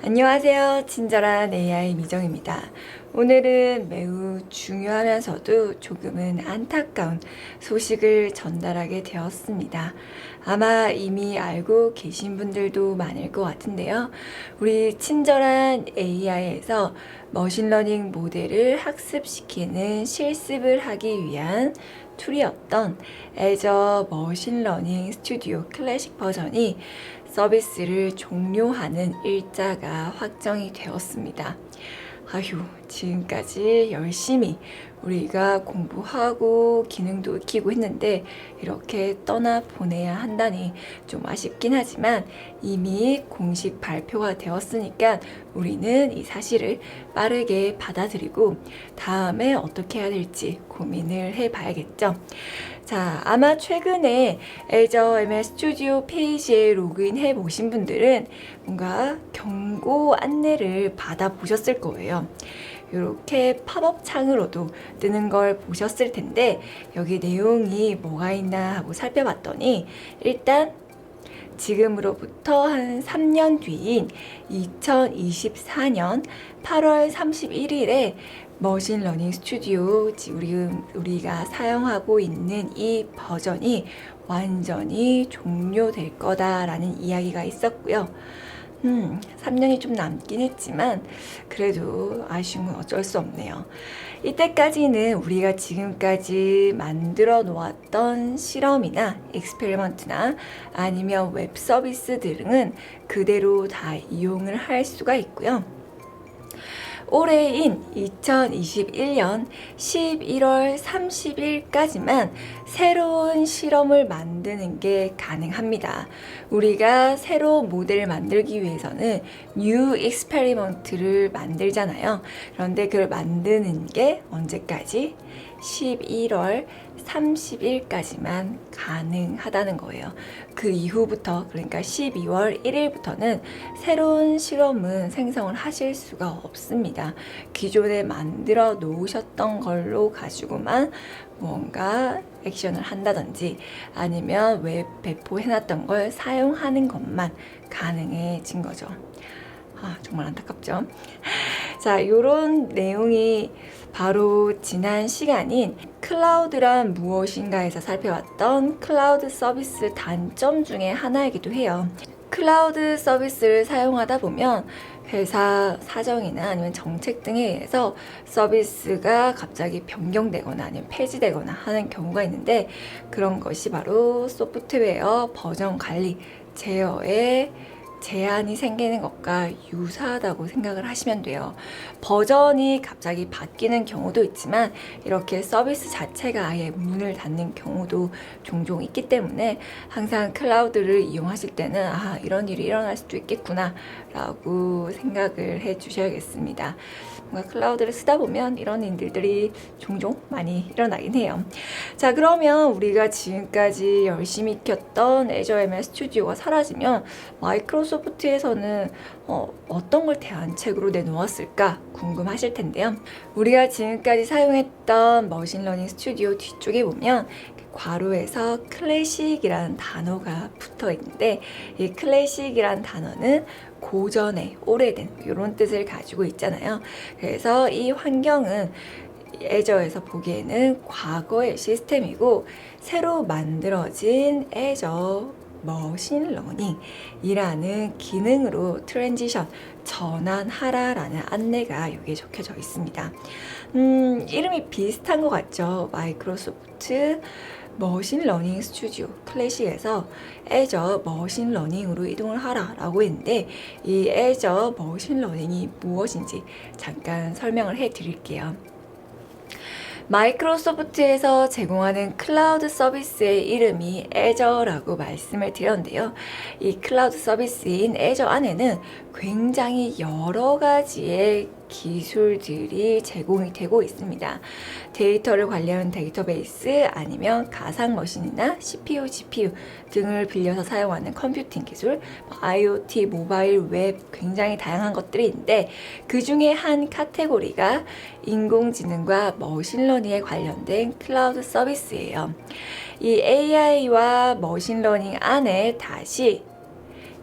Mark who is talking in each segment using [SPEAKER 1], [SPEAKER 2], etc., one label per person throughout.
[SPEAKER 1] 안녕하세요. 친절한 AI 미정입니다. 오늘은 매우 중요하면서도 조금은 안타까운 소식을 전달하게 되었습니다. 아마 이미 알고 계신 분들도 많을 것 같은데요. 우리 친절한 AI에서 머신러닝 모델을 학습시키는 실습을 하기 위한 툴이었던 애저 머신러닝 스튜디오 클래식 버전이 서비스를 종료하는 일자가 확정이 되었습니다. 아휴, 지금까지 열심히 우리가 공부하고 기능도 익히고 했는데 이렇게 떠나보내야 한다니 좀 아쉽긴 하지만 이미 공식 발표가 되었으니까 우리는 이 사실을 빠르게 받아들이고 다음에 어떻게 해야 될지 고민을 해봐야겠죠. 자, 아마 최근에 애저 ML 스튜디오 페이지에 로그인해 보신 분들은 뭔가 경고 안내를 받아보셨을 거예요. 이렇게 팝업 창으로도 뜨는 걸 보셨을 텐데 여기 내용이 뭐가 있나 하고 살펴봤더니 일단 지금으로부터 한 3년 뒤인 2024년 8월 31일에 머신러닝 스튜디오 우리가 사용하고 있는 이 버전이 완전히 종료될 거다라는 이야기가 있었고요. 3년이 좀 남긴 했지만 그래도 아쉬움은 어쩔 수 없네요. 이때까지는 우리가 지금까지 만들어 놓았던 실험이나 익스페리먼트나 아니면 웹 서비스 등은 그대로 다 이용을 할 수가 있고요. 올해인 2021년 11월 30일까지만 새로운 실험을 만드는 게 가능합니다. 우리가 새로운 모델을 만들기 위해서는 new experiment를 만들잖아요. 그런데 그걸 만드는 게 언제까지? 11월 30일까지만 가능하다는 거예요. 그 이후부터, 그러니까 12월 1일부터는 새로운 실험은 생성을 하실 수가 없습니다. 기존에 만들어 놓으셨던 걸로 가지고만 뭔가 액션을 한다든지 아니면 웹 배포해놨던 걸 사용하는 것만 가능해진 거죠. 정말 안타깝죠. 자, 요런 내용이 바로 지난 시간인 클라우드란 무엇인가에서 살펴봤던 클라우드 서비스 단점 중에 하나이기도 해요. 클라우드 서비스를 사용하다 보면 회사 사정이나 아니면 정책 등에 의해서 서비스가 갑자기 변경되거나 아니면 폐지되거나 하는 경우가 있는데 그런 것이 바로 소프트웨어 버전 관리 제어에 제한이 생기는 것과 유사하다고 생각을 하시면 돼요. 버전이 갑자기 바뀌는 경우도 있지만 이렇게 서비스 자체가 아예 문을 닫는 경우도 종종 있기 때문에 항상 클라우드를 이용하실 때는 이런 일이 일어날 수도 있겠구나 라고 생각을 해 주셔야겠습니다. 뭔가 클라우드를 쓰다 보면 이런 일들이 종종 많이 일어나긴 해요. 자, 그러면 우리가 지금까지 열심히 익혔던 애저 ML 스튜디오가 사라지면 마이크로소프트에서는 어떤 걸 대안책으로 내놓았을까 궁금하실 텐데요. 우리가 지금까지 사용했던 머신러닝 스튜디오 뒤쪽에 보면 괄호에서 클래식이라는 단어가 붙어 있는데 이 클래식이라는 단어는 고전의 오래된 이런 뜻을 가지고 있잖아요. 그래서 이 환경은 애저에서 보기에는 과거의 시스템이고 새로 만들어진 애저 머신러닝이라는 기능으로 트랜지션 전환하라라는 안내가 여기에 적혀져 있습니다. 이름이 비슷한 것 같죠? 마이크로소프트 머신러닝 스튜디오 클래식에서 애저 머신러닝으로 이동을 하라라고 했는데 이 애저 머신러닝이 무엇인지 잠깐 설명을 해 드릴게요. 마이크로소프트에서 제공하는 클라우드 서비스의 이름이 애저라고 말씀을 드렸는데요. 이 클라우드 서비스인 애저 안에는 굉장히 여러 가지의 기술들이 제공이 되고 있습니다. 데이터를 관리하는 데이터베이스 아니면 가상머신이나 CPU, GPU 등을 빌려서 사용하는 컴퓨팅 기술, IoT, 모바일, 웹 굉장히 다양한 것들이 있는데 그 중에 한 카테고리가 인공지능과 머신러닝에 관련된 클라우드 서비스예요. 이 AI와 머신러닝 안에 다시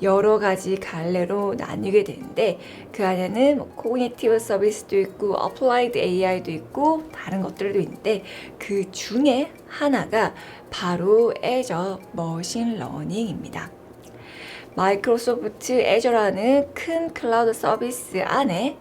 [SPEAKER 1] 여러 가지 갈래로 나뉘게 되는데 그 안에는 뭐 코그니티브 서비스도 있고 어플라이드 AI도 있고 다른 것들도 있는데 그 중에 하나가 바로 애저 머신 러닝입니다. 마이크로소프트 애저라는 큰 클라우드 서비스 안에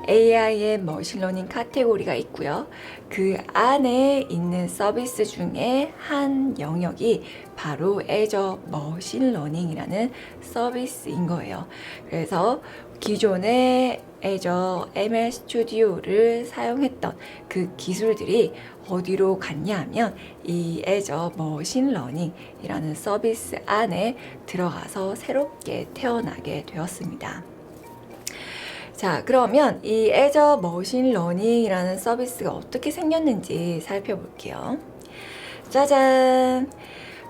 [SPEAKER 1] AI의 머신러닝 카테고리가 있고요. 그 안에 있는 서비스 중에 한 영역이 바로 애저 머신러닝이라는 서비스인 거예요. 그래서 기존의 애저 ML 스튜디오를 사용했던 그 기술들이 어디로 갔냐 하면 이 애저 머신러닝이라는 서비스 안에 들어가서 새롭게 태어나게 되었습니다. 자, 그러면 이 애저 머신러닝이라는 서비스가 어떻게 생겼는지 살펴볼게요. 짜잔!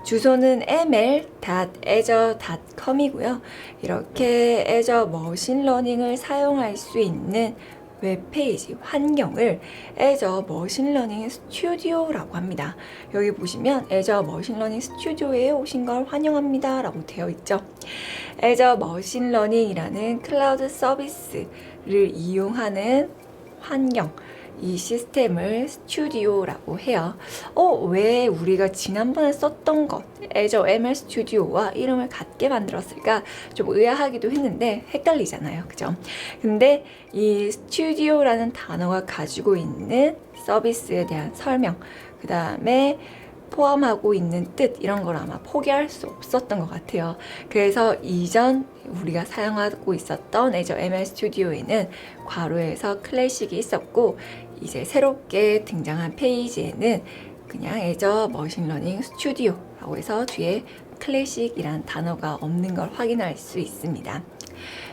[SPEAKER 1] 주소는 ml.azure.com이고요. 이렇게 애저 머신러닝을 사용할 수 있는 웹페이지 환경을 애저 머신러닝 스튜디오라고 합니다. 여기 보시면 애저 머신러닝 스튜디오에 오신 걸 환영합니다 라고 되어 있죠. 애저 머신러닝이라는 클라우드 서비스를 이용하는 환경, 이 시스템을 스튜디오라고 해요. 왜 우리가 지난번에 썼던 것, 애저 ML 스튜디오와 이름을 같게 만들었을까? 좀 의아하기도 했는데 헷갈리잖아요. 그죠? 근데 이 스튜디오라는 단어가 가지고 있는 서비스에 대한 설명, 그 다음에 포함하고 있는 뜻 이런 걸 아마 포기할 수 없었던 것 같아요. 그래서 이전 우리가 사용하고 있었던 애저 ML 스튜디오에는 괄호에서 클래식이 있었고 이제 새롭게 등장한 페이지에는 그냥 애저 머신러닝 스튜디오라고 해서 뒤에 클래식이란 단어가 없는 걸 확인할 수 있습니다.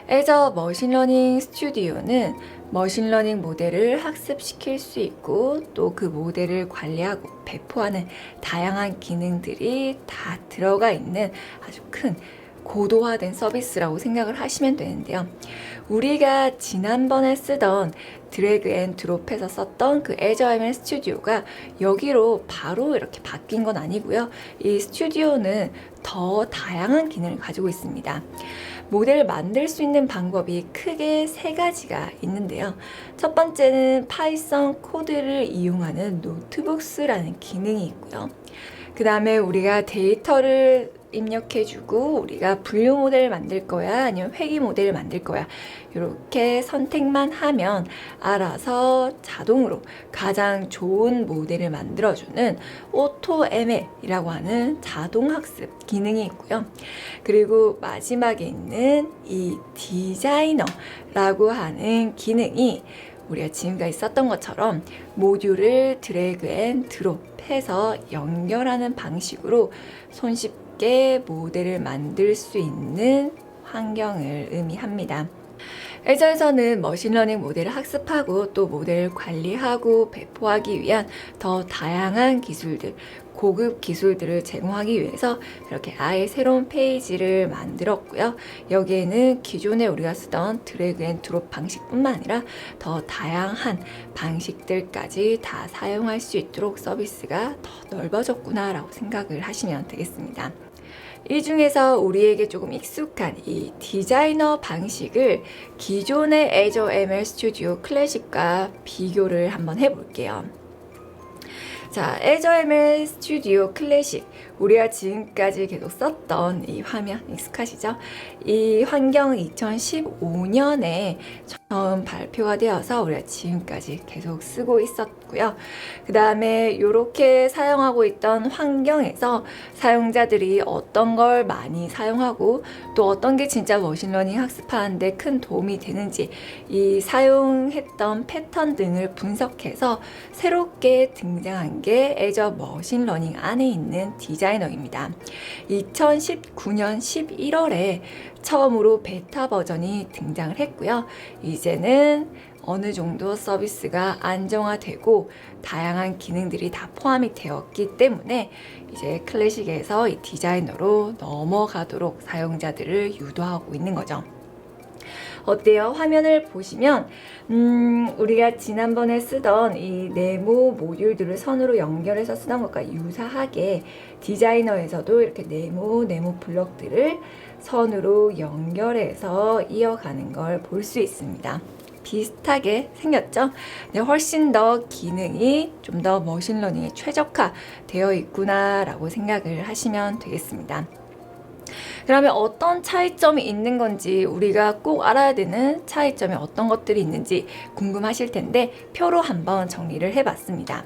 [SPEAKER 1] 애저 머신러닝 스튜디오는 머신러닝 모델을 학습시킬 수 있고 또 그 모델을 관리하고 배포하는 다양한 기능들이 다 들어가 있는 아주 큰 고도화된 서비스라고 생각을 하시면 되는데요. 우리가 지난번에 쓰던 드래그 앤 드롭해서 썼던 그 애저 ML 스튜디오가 여기로 바로 이렇게 바뀐 건 아니고요. 이 스튜디오는 더 다양한 기능을 가지고 있습니다. 모델을 만들 수 있는 방법이 크게 세 가지가 있는데요. 첫 번째는 파이썬 코드를 이용하는 노트북스라는 기능이 있고요. 그 다음에 우리가 데이터를 입력해주고 우리가 분류 모델을 만들 거야 아니면 회귀 모델을 만들 거야 이렇게 선택만 하면 알아서 자동으로 가장 좋은 모델을 만들어주는 오토 ML이라고 하는 자동학습 기능이 있고요. 그리고 마지막에 있는 이 디자이너라고 하는 기능이 우리가 지금까지 썼던 것처럼 모듈을 드래그 앤 드롭해서 연결하는 방식으로 손쉽게 모델을 만들 수 있는 환경을 의미합니다. 애저에서는 머신러닝 모델을 학습하고 또 모델을 관리하고 배포하기 위한 더 다양한 기술들, 고급 기술들을 제공하기 위해서 이렇게 아예 새로운 페이지를 만들었고요. 여기에는 기존에 우리가 쓰던 드래그 앤 드롭 방식뿐만 아니라 더 다양한 방식들까지 다 사용할 수 있도록 서비스가 더 넓어졌구나 라고 생각을 하시면 되겠습니다. 이 중에서 우리에게 조금 익숙한 이 디자이너 방식을 기존의 애저 ML 스튜디오 클래식과 비교를 한번 해볼게요. 자, 애저 ML 스튜디오 클래식, 우리가 지금까지 계속 썼던 이 화면 익숙하시죠? 이 환경은 2015년에 처음 발표가 되어서 우리가 지금까지 계속 쓰고 있었고요. 그 다음에 이렇게 사용하고 있던 환경에서 사용자들이 어떤 걸 많이 사용하고 또 어떤 게 진짜 머신러닝 학습하는데 큰 도움이 되는지 이 사용했던 패턴 등을 분석해서 새롭게 등장한 게 애저 머신러닝 안에 있는 디자이너입니다. 2019년 11월에 처음으로 베타 버전이 등장을 했고요. 이제는 어느 정도 서비스가 안정화되고 다양한 기능들이 다 포함이 되었기 때문에 이제 클래식에서 이 디자이너로 넘어가도록 사용자들을 유도하고 있는 거죠. 어때요? 화면을 보시면 우리가 지난번에 쓰던 이 네모 모듈들을 선으로 연결해서 쓰던 것과 유사하게 디자이너에서도 이렇게 네모 블럭들을 선으로 연결해서 이어가는 걸 볼 수 있습니다. 비슷하게 생겼죠? 근데 훨씬 더 기능이 좀 더 머신러닝에 최적화되어 있구나 라고 생각을 하시면 되겠습니다. 그러면 어떤 차이점이 있는 건지, 우리가 꼭 알아야 되는 차이점이 어떤 것들이 있는지 궁금하실 텐데 표로 한번 정리를 해봤습니다.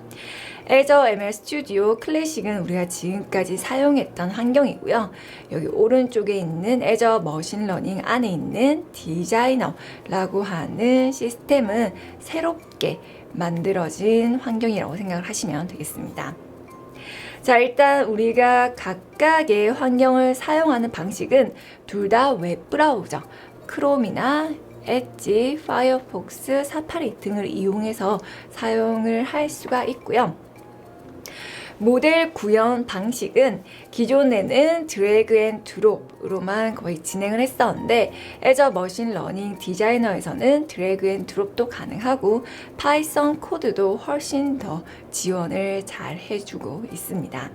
[SPEAKER 1] Azure ML Studio 클래식은 우리가 지금까지 사용했던 환경이고요. 여기 오른쪽에 있는 Azure 머신러닝 안에 있는 디자이너라고 하는 시스템은 새롭게 만들어진 환경이라고 생각을 하시면 되겠습니다. 자, 일단 우리가 각각의 환경을 사용하는 방식은 둘 다 웹브라우저, 크롬이나 엣지, 파이어폭스, 사파리 등을 이용해서 사용을 할 수가 있고요. 모델 구현 방식은 기존에는 드래그 앤 드롭으로만 거의 진행을 했었는데 Azure 머신러닝 디자이너에서는 드래그 앤 드롭도 가능하고 파이썬 코드도 훨씬 더 지원을 잘 해주고 있습니다.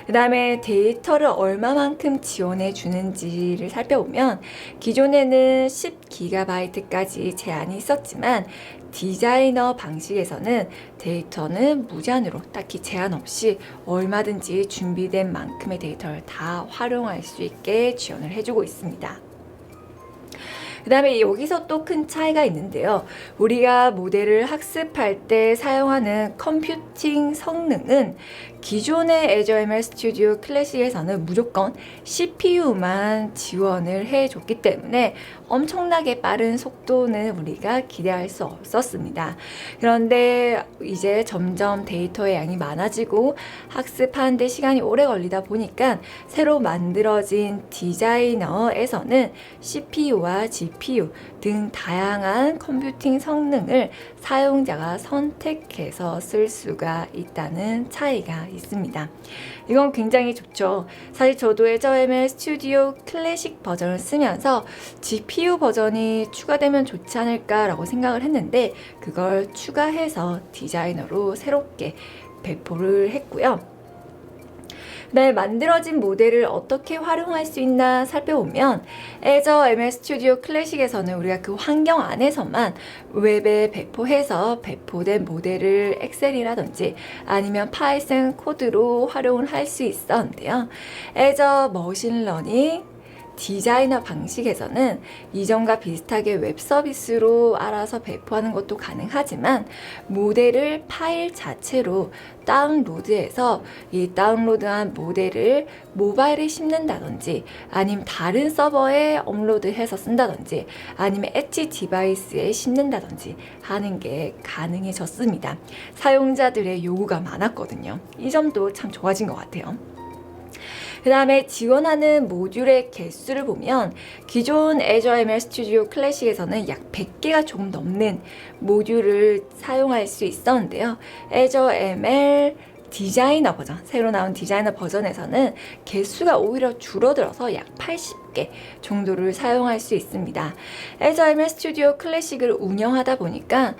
[SPEAKER 1] 그 다음에 데이터를 얼마만큼 지원해 주는지를 살펴보면 기존에는 10GB까지 제한이 있었지만 디자이너 방식에서는 데이터는 무제한으로 딱히 제한 없이 얼마든지 준비된 만큼의 데이터를 다 활용할 수 있게 지원을 해주고 있습니다. 그 다음에 여기서 또 큰 차이가 있는데요. 우리가 모델을 학습할 때 사용하는 컴퓨팅 성능은 기존의 Azure ML Studio 클래식에서는 무조건 CPU만 지원을 해줬기 때문에 엄청나게 빠른 속도는 우리가 기대할 수 없었습니다. 그런데 이제 점점 데이터의 양이 많아지고 학습하는데 시간이 오래 걸리다 보니까 새로 만들어진 디자이너에서는 CPU와 GPU 등 다양한 컴퓨팅 성능을 사용자가 선택해서 쓸 수가 있다는 차이가 있습니다. 이건 굉장히 좋죠. 사실 저도 Azure ML Studio 클래식 버전을 쓰면서 GPU 버전이 추가되면 좋지 않을까라고 생각을 했는데 그걸 추가해서 디자이너로 새롭게 배포를 했고요. 네, 만들어진 모델을 어떻게 활용할 수 있나 살펴보면 Azure ML Studio 클래식에서는 우리가 그 환경 안에서만 웹에 배포해서 배포된 모델을 엑셀이라든지 아니면 파이썬 코드로 활용을 할 수 있었는데요. Azure 머신러닝 디자이너 방식에서는 이전과 비슷하게 웹 서비스로 알아서 배포하는 것도 가능하지만 모델을 파일 자체로 다운로드해서 이 다운로드한 모델을 모바일에 씹는다든지 아니면 다른 서버에 업로드해서 쓴다든지 아니면 엣지 디바이스에 씹는다든지 하는 게 가능해졌습니다. 사용자들의 요구가 많았거든요. 이 점도 참 좋아진 것 같아요. 그 다음에 지원하는 모듈의 개수를 보면 기존 Azure ML Studio 클래식에서는 약 100개가 조금 넘는 모듈을 사용할 수 있었는데요. Azure ML 디자이너 버전, 새로 나온 디자이너 버전에서는 개수가 오히려 줄어들어서 약 80개 정도를 사용할 수 있습니다. Azure ML Studio 클래식을 운영하다 보니까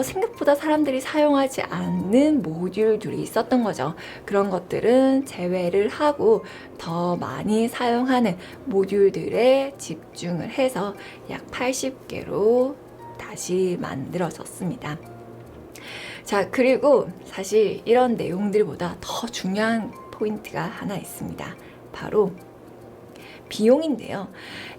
[SPEAKER 1] 생각보다 사람들이 사용하지 않는 모듈들이 있었던 거죠. 그런 것들은 제외를 하고 더 많이 사용하는 모듈들에 집중을 해서 약 80개로 다시 만들어졌습니다. 자, 그리고 사실 이런 내용들보다 더 중요한 포인트가 하나 있습니다. 바로 비용인데요.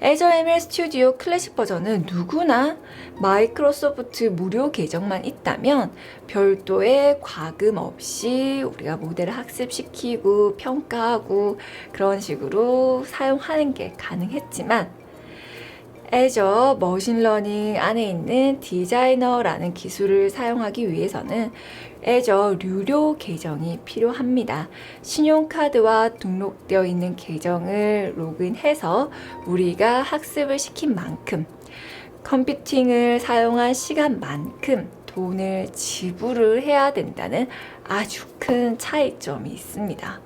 [SPEAKER 1] Azure ML Studio 클래식 버전은 누구나 마이크로소프트 무료 계정만 있다면 별도의 과금 없이 우리가 모델을 학습시키고 평가하고 그런 식으로 사용하는 게 가능했지만 Azure 머신러닝 안에 있는 디자이너라는 기술을 사용하기 위해서는 Azure 유료 계정이 필요합니다. 신용카드와 등록되어 있는 계정을 로그인해서 우리가 학습을 시킨 만큼 컴퓨팅을 사용한 시간만큼 돈을 지불을 해야 된다는 아주 큰 차이점이 있습니다.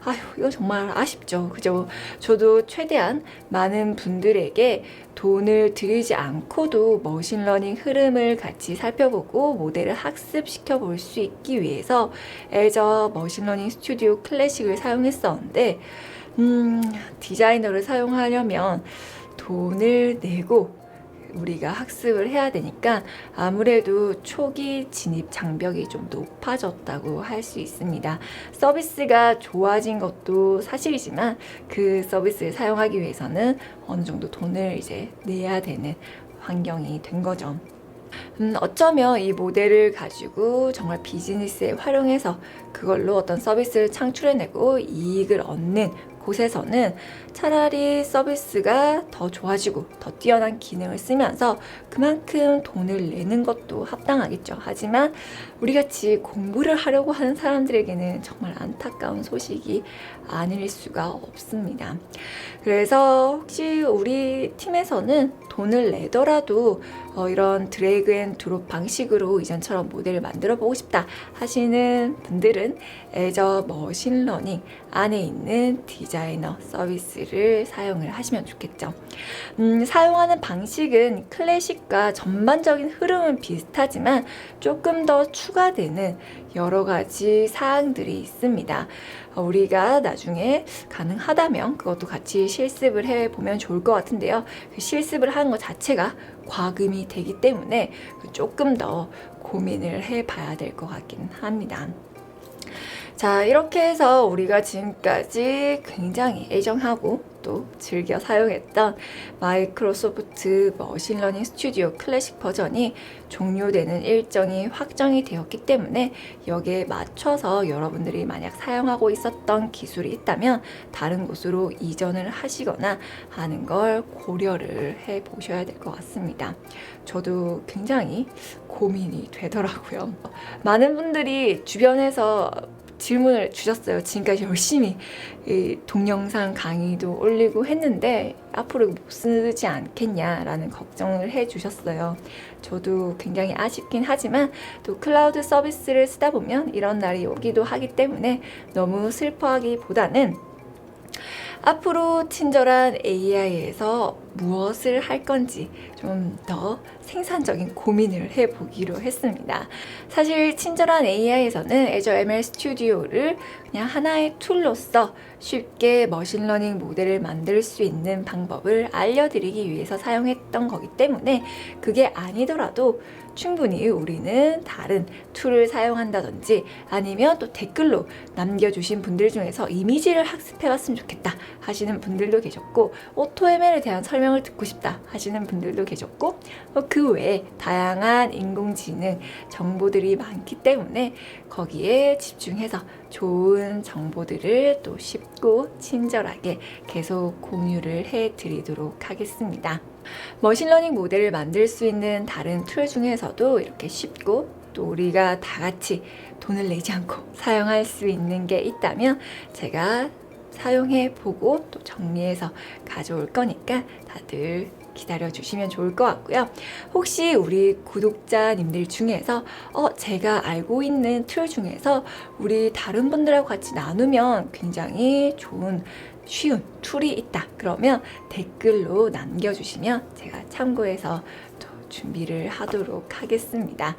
[SPEAKER 1] 아휴, 이거 정말 아쉽죠. 그죠? 저도 최대한 많은 분들에게 돈을 들이지 않고도 머신러닝 흐름을 같이 살펴보고 모델을 학습시켜 볼 수 있기 위해서 애저 머신러닝 스튜디오 클래식을 사용했었는데 디자이너를 사용하려면 돈을 내고 우리가 학습을 해야 되니까 아무래도 초기 진입 장벽이 좀 높아졌다고 할 수 있습니다. 서비스가 좋아진 것도 사실이지만 그 서비스를 사용하기 위해서는 어느 정도 돈을 이제 내야 되는 환경이 된 거죠. 어쩌면 이 모델을 가지고 정말 비즈니스에 활용해서 그걸로 어떤 서비스를 창출해내고 이익을 얻는 곳에서는 차라리 서비스가 더 좋아지고 더 뛰어난 기능을 쓰면서 그만큼 돈을 내는 것도 합당하겠죠. 하지만 우리같이 공부를 하려고 하는 사람들에게는 정말 안타까운 소식이 아닐 수가 없습니다. 그래서 혹시 우리 팀에서는 돈을 내더라도 이런 드래그 앤 드롭 방식으로 이전처럼 모델을 만들어 보고 싶다 하시는 분들은 애저 머신러닝 안에 있는 디자이너 서비스를 사용을 하시면 좋겠죠. 사용하는 방식은 클래식과 전반적인 흐름은 비슷하지만 조금 더 추가되는 여러 가지 사항들이 있습니다. 우리가 나중에 가능하다면 그것도 같이 실습을 해보면 좋을 것 같은데요. 그 실습을 하는 것 자체가 과금이 되기 때문에 조금 더 고민을 해봐야 될 것 같긴 합니다. 자, 이렇게 해서 우리가 지금까지 굉장히 애정하고 또 즐겨 사용했던 마이크로소프트 머신러닝 스튜디오 클래식 버전이 종료되는 일정이 확정이 되었기 때문에 여기에 맞춰서 여러분들이 만약 사용하고 있었던 기술이 있다면 다른 곳으로 이전을 하시거나 하는 걸 고려를 해 보셔야 될 것 같습니다. 저도 굉장히 고민이 되더라고요. 많은 분들이 주변에서 질문을 주셨어요. 지금까지 열심히 동영상 강의도 올리고 했는데 앞으로 못 쓰지 않겠냐라는 걱정을 해주셨어요. 저도 굉장히 아쉽긴 하지만 또 클라우드 서비스를 쓰다 보면 이런 날이 오기도 하기 때문에 너무 슬퍼하기보다는 앞으로 친절한 AI에서 무엇을 할 건지 좀 더 생산적인 고민을 해보기로 했습니다. 사실 친절한 AI에서는 애저 ML 스튜디오를 그냥 하나의 툴로서 쉽게 머신러닝 모델을 만들 수 있는 방법을 알려드리기 위해서 사용했던 거기 때문에 그게 아니더라도 충분히 우리는 다른 툴을 사용한다든지 아니면 또 댓글로 남겨주신 분들 중에서 이미지를 학습해봤으면 좋겠다 하시는 분들도 계셨고 오토ML에 대한 설명을 듣고 싶다 하시는 분들도 계셨고 그 외에 다양한 인공지능 정보들이 많기 때문에 거기에 집중해서 좋은 정보들을 또 쉽고 친절하게 계속 공유를 해드리도록 하겠습니다. 머신러닝 모델을 만들 수 있는 다른 툴 중에서도 이렇게 쉽고 또 우리가 다 같이 돈을 내지 않고 사용할 수 있는 게 있다면 제가 사용해 보고 또 정리해서 가져올 거니까 다들 기다려 주시면 좋을 것 같고요. 혹시 우리 구독자님들 중에서 제가 알고 있는 툴 중에서 우리 다른 분들하고 같이 나누면 굉장히 좋은 쉬운 툴이 있다. 그러면 댓글로 남겨주시면 제가 참고해서 또 준비를 하도록 하겠습니다.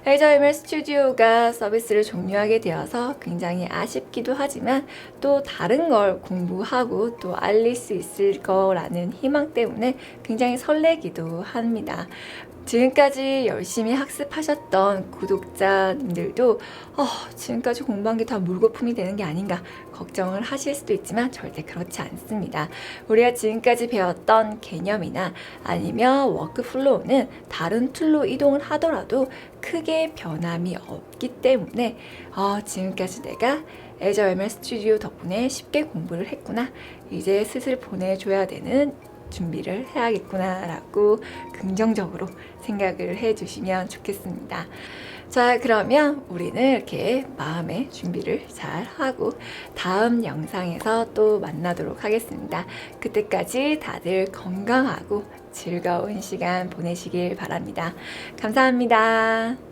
[SPEAKER 1] 애저 ML 스튜디오가 서비스를 종료하게 되어서 굉장히 아쉽기도 하지만 또 다른 걸 공부하고 또 알릴 수 있을 거라는 희망 때문에 굉장히 설레기도 합니다. 지금까지 열심히 학습하셨던 구독자님들도 지금까지 공부한 게 다 물거품이 되는 게 아닌가 걱정을 하실 수도 있지만 절대 그렇지 않습니다. 우리가 지금까지 배웠던 개념이나 아니면 워크플로우는 다른 툴로 이동을 하더라도 크게 변함이 없기 때문에 지금까지 내가 애저 ML 스튜디오 덕분에 쉽게 공부를 했구나. 이제 슬슬 보내줘야 되는 준비를 해야겠구나 라고 긍정적으로 생각을 해주시면 좋겠습니다. 자, 그러면 우리는 이렇게 마음의 준비를 잘 하고 다음 영상에서 또 만나도록 하겠습니다. 그때까지 다들 건강하고 즐거운 시간 보내시길 바랍니다. 감사합니다.